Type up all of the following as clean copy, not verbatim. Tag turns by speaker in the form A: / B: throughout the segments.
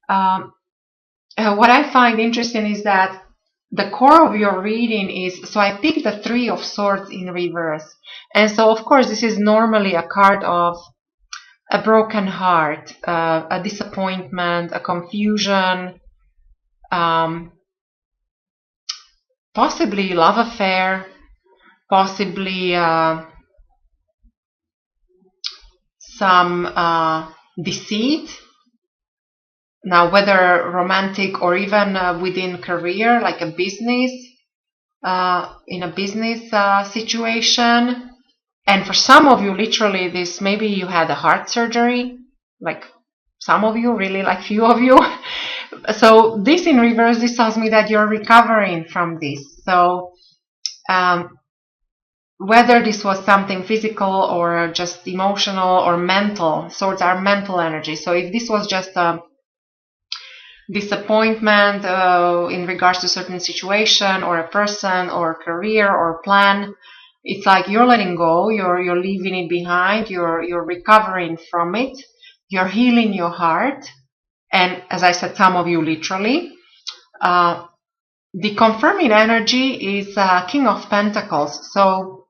A: Um, what I find interesting is that the core of your reading is, so I picked the Three of Swords in reverse. And so, of course, this is normally a card of a broken heart, a disappointment, a confusion, um, possibly love affair, possibly some deceit. Now, whether romantic or even within career, like a business, in a business situation. And for some of you, literally, this maybe you had a heart surgery, like some of you, really, like few of you. So this in reverse, this tells me that you're recovering from this. So whether this was something physical or just emotional or mental, swords are mental energy. So if this was just a disappointment in regards to certain situation or a person or career or plan, it's like you're letting go, you're leaving it behind, you're recovering from it, you're healing your heart. And as I said, some of you literally. The confirming energy is King of Pentacles. So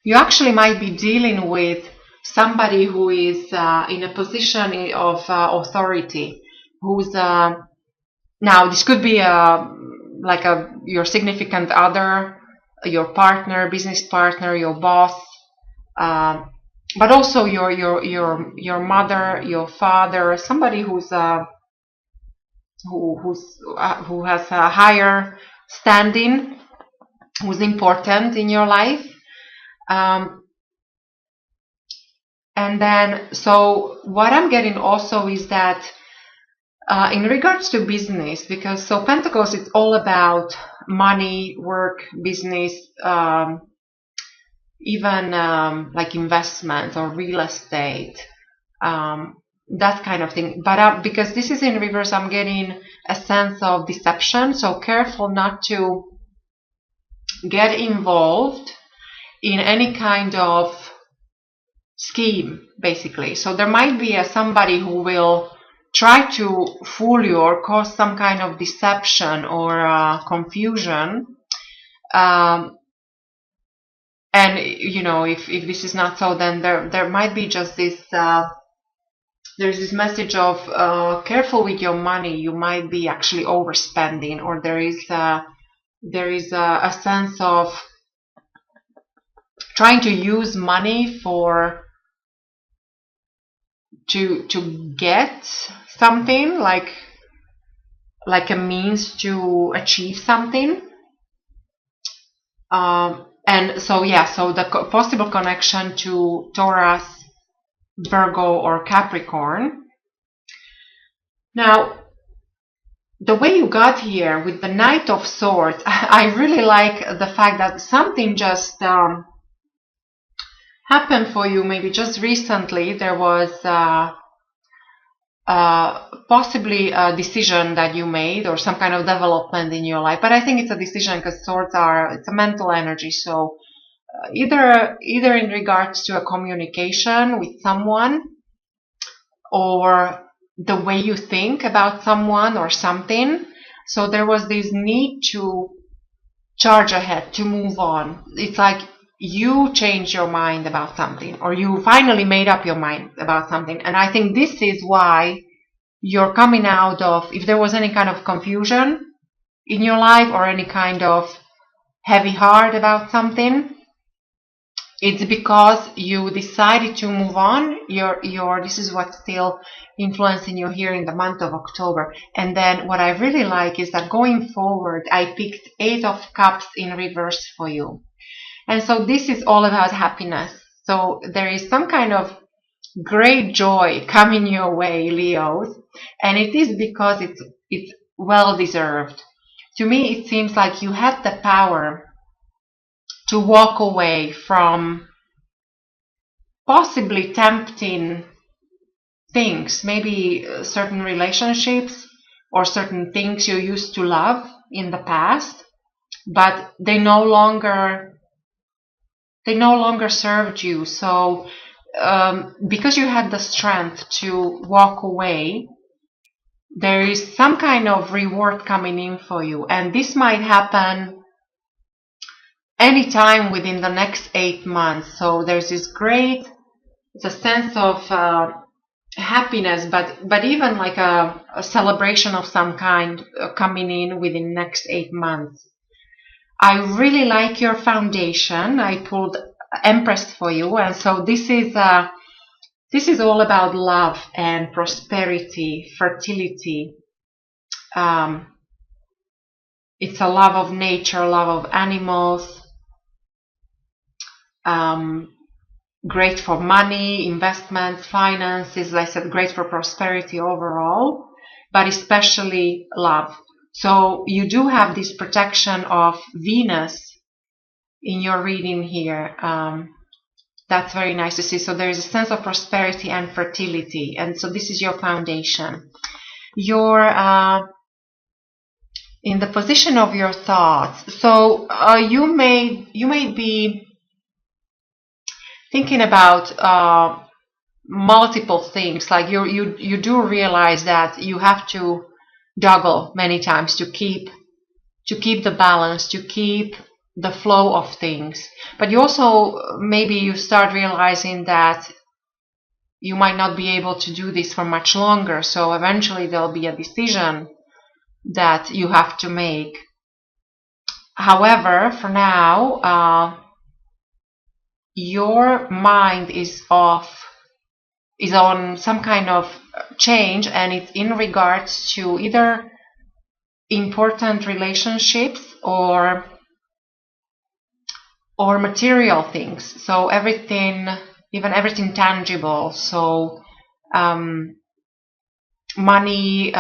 A: you actually might be dealing with somebody who is in a position of authority, who's now this could be like your significant other, your partner, business partner, your boss, but also your mother, your father, somebody who has a higher standing, who's important in your life. And then, so what I'm getting also is that in regards to business, because so Pentacles, it's all about money, work, business, even like investment or real estate, that kind of thing. But because this is in reverse, I'm getting a sense of deception. So careful not to get involved in any kind of scheme, basically. So there might be somebody who will try to fool you or cause some kind of deception or confusion. And you know, if this is not so, then there might be just this there's this message of careful with your money. You might be actually overspending, or there is a sense of trying to use money to get something, like a means to achieve something. And so yeah, so the possible connection to Taurus, Virgo, or Capricorn. Now, the way you got here with the Knight of Swords, I really like the fact that something just happened for you. Maybe just recently there was possibly a decision that you made or some kind of development in your life. But I think it's a decision because swords it's a mental energy. So either in regards to a communication with someone, or the way you think about someone or something. So there was this need to charge ahead, to move on. It's like you changed your mind about something, or you finally made up your mind about something. And I think this is why you're coming out of, if there was any kind of confusion in your life or any kind of heavy heart about something, it's because you decided to move on. This is what's still influencing you here in the month of October. And then what I really like is that going forward, I picked 8 of Cups in reverse for you. And so this is all about happiness. So there is some kind of great joy coming your way, Leos. And it is because it's well deserved. To me, it seems like you had the power to walk away from possibly tempting things, maybe certain relationships or certain things you used to love in the past, but they no longer served you. So because you had the strength to walk away, there is some kind of reward coming in for you, and this might happen anytime within the next 8 months. So there's this great, it's a sense of happiness, but even like a celebration of some kind coming in within next 8 months. I really like your foundation. I pulled Empress for you, and so this is all about love and prosperity, fertility. It's a love of nature, love of animals. Great for money, investments, finances, as I said, great for prosperity overall, but especially love. So you do have this protection of Venus in your reading here. That's very nice to see. So there is a sense of prosperity and fertility, and so this is your foundation. You're in the position of your thoughts. So you may be thinking about multiple things. Like you do realize that you have to juggle many times to keep the balance, to keep the flow of things. But you also, maybe you start realizing that you might not be able to do this for much longer. So eventually there'll be a decision that you have to make. However, for now, your mind is on some kind of change, and it's in regards to either important relationships or material things. So everything, even everything tangible. So money,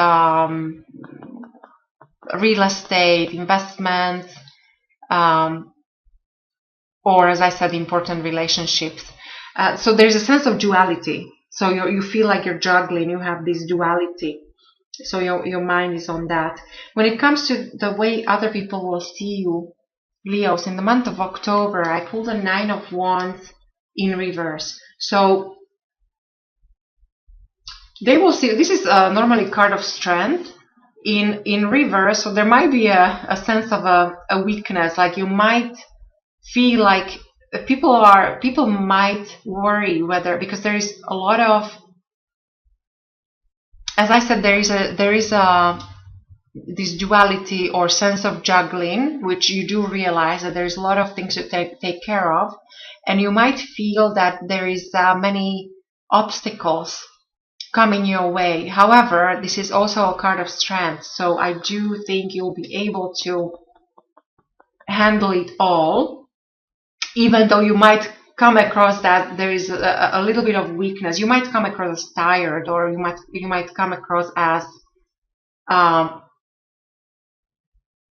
A: real estate, investments, or, as I said, important relationships. So there's a sense of duality. So you feel like you're juggling, you have this duality. So your mind is on that. When it comes to the way other people will see you, Leos, in the month of October, I pulled a 9 of Wands in reverse. So they will see, this is normally a card of strength in reverse. So there might be a sense of a weakness, like you might feel like people might worry whether, because there is a lot of, as I said, there is this duality or sense of juggling, which you do realize that there's a lot of things to take care of, and you might feel that there is many obstacles coming your way. However, this is also a card of strength, so I do think you'll be able to handle it all, even though you might come across that there is a little bit of weakness. You might come across as tired, or you might come across as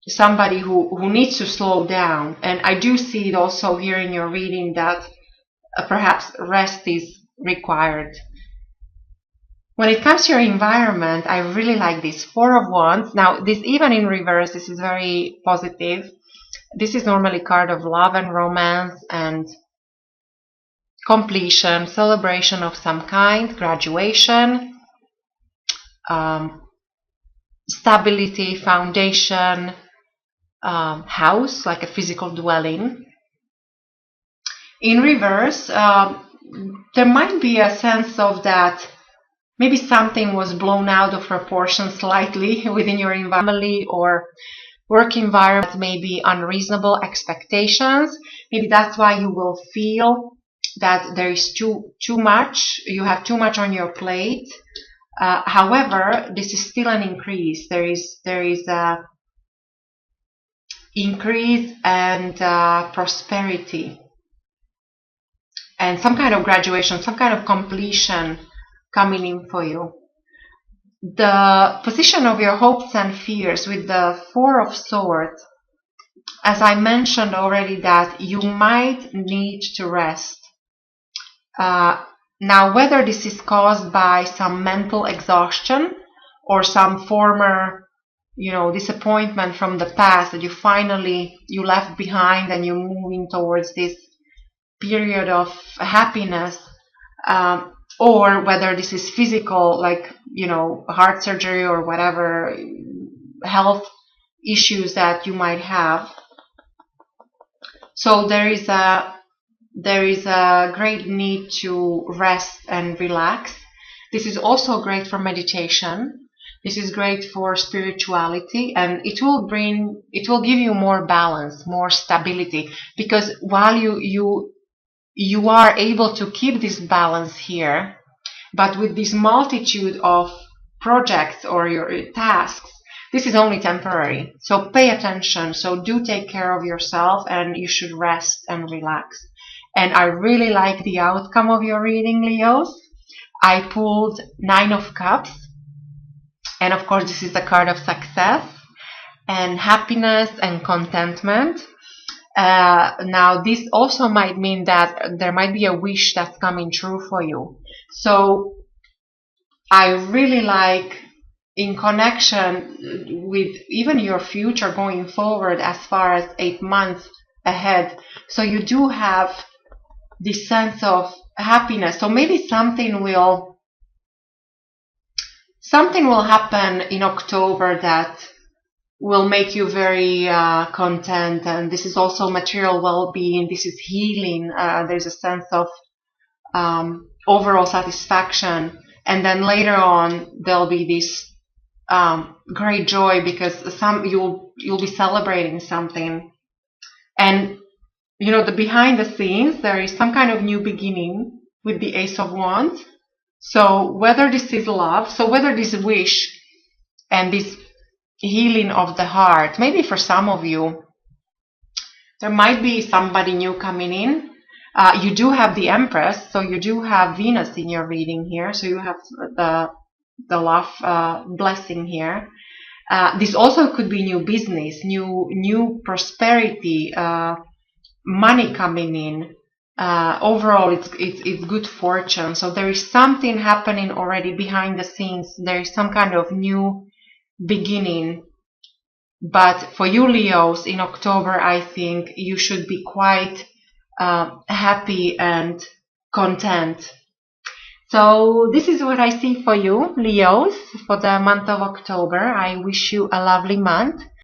A: somebody who needs to slow down. And I do see it also here in your reading that perhaps rest is required. When it comes to your environment, I really like this 4 of Wands. Now, this, even in reverse, this is very positive. This is normally a card of love and romance and completion, celebration of some kind, graduation, stability, foundation, house, like a physical dwelling. In reverse, there might be a sense of that maybe something was blown out of proportion slightly within your family or work environment, maybe unreasonable expectations. Maybe that's why you will feel that there is too much, you have too much on your plate. However, this is still an increase. There is a increase and prosperity and some kind of graduation, some kind of completion coming in for you. The position of your hopes and fears with the 4 of Swords, as I mentioned already, that you might need to rest. Now, whether this is caused by some mental exhaustion or some former, disappointment from the past that you left behind and you're moving towards this period of happiness, or whether this is physical, like, heart surgery or whatever health issues that you might have. So there is a great need to rest and relax. This is also great for meditation. This is great for spirituality, and it will give you more balance, more stability, because while you are able to keep this balance here, but with this multitude of projects or your tasks, this is only temporary. So pay attention. So do take care of yourself, and you should rest and relax. And I really like the outcome of your reading, Leos. I pulled 9 of Cups. And of course, this is the card of success and happiness and contentment. Now, this also might mean that there might be a wish that's coming true for you. So I really like, in connection with even your future going forward as far as 8 months ahead. So you do have this sense of happiness. So maybe something will happen in October that will make you very content. And this is also material well-being. This is healing. There's a sense of overall satisfaction. And then later on, there'll be this great joy, because you'll be celebrating something. And the behind the scenes, there is some kind of new beginning with the Ace of Wands. So whether this is love, so whether this wish and this healing of the heart, maybe for some of you, there might be somebody new coming in. You do have the Empress, so you do have Venus in your reading here. So you have the love blessing here. This also could be new business, new prosperity, money coming in. Overall, it's good fortune. So there is something happening already behind the scenes. There is some kind of new beginning. But for you, Leos, in October, I think you should be quite happy and content. So this is what I see for you, Leos, for the month of October. I wish you a lovely month.